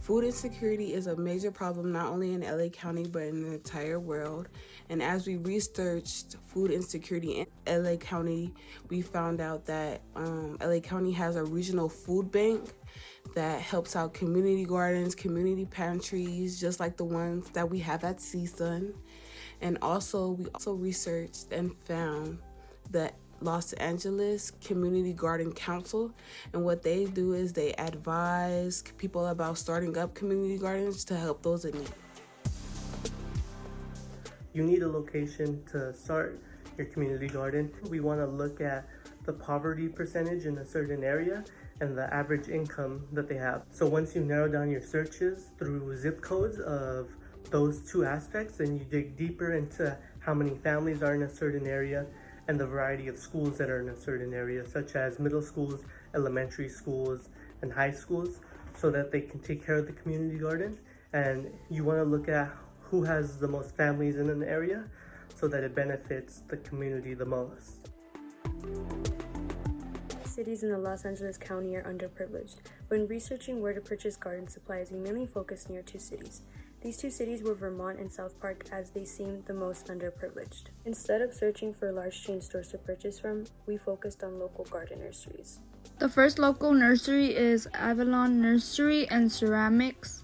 Food insecurity is a major problem not only in LA County but in the entire world. And as we researched food insecurity in LA County, we found out that LA County has a regional food bank that helps out community gardens, community pantries, just like the ones that we have at CSUN. And also, we also researched and found that Los Angeles Community Garden Council, and what they do is they advise people about starting up community gardens to help those in need. You need a location to start your community garden. We want to look at the poverty percentage in a certain area and the average income that they have. So once you narrow down your searches through zip codes of those two aspects, then you dig deeper into how many families are in a certain area and the variety of schools that are in a certain area, such as middle schools, elementary schools, and high schools, so that they can take care of the community garden. And you want to look at who has the most families in an area so that it benefits the community the most. Cities in the Los Angeles County are underprivileged. When researching where to purchase garden supplies, we mainly focused near two cities. These two cities were Vermont and South Park, as they seemed the most underprivileged. Instead of searching for large chain stores to purchase from, we focused on local garden nurseries. The first local nursery is Avalon Nursery and Ceramics.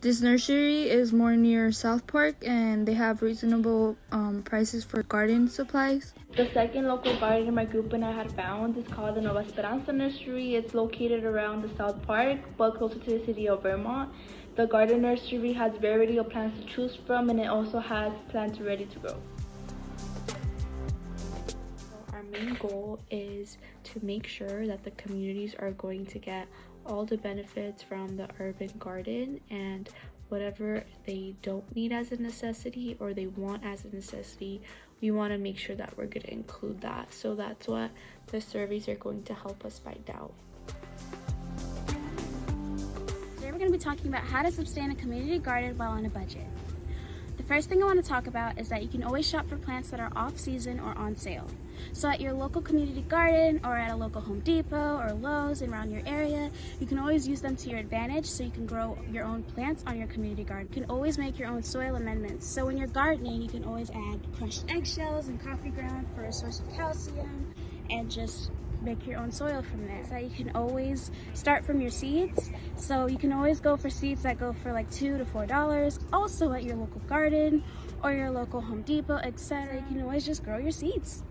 This nursery is more near South Park, and they have reasonable prices for garden supplies. The second local garden my group and I had found is called the Nueva Esperanza Nursery. It's located around the South Park, but closer to the city of Vermont. The garden nursery has a variety of plants to choose from, and it also has plants ready to grow. Our main goal is to make sure that the communities are going to get all the benefits from the urban garden, and whatever they don't need as a necessity or they want as a necessity, we want to make sure that we're going to include that. So that's what the surveys are going to help us find out. Today we're going to be talking about how to sustain a community garden while on a budget. The first thing I want to talk about is that you can always shop for plants that are off season or on sale. So at your local community garden or at a local Home Depot or Lowe's around your area, you can always use them to your advantage so you can grow your own plants on your community garden. You can always make your own soil amendments. So when you're gardening, you can always add crushed eggshells and coffee ground for a source of calcium and just make your own soil from there. So you can always start from your seeds. So you can always go for seeds that go for like $2 to $4. Also at your local garden or your local Home Depot, etc. You can always just grow your seeds.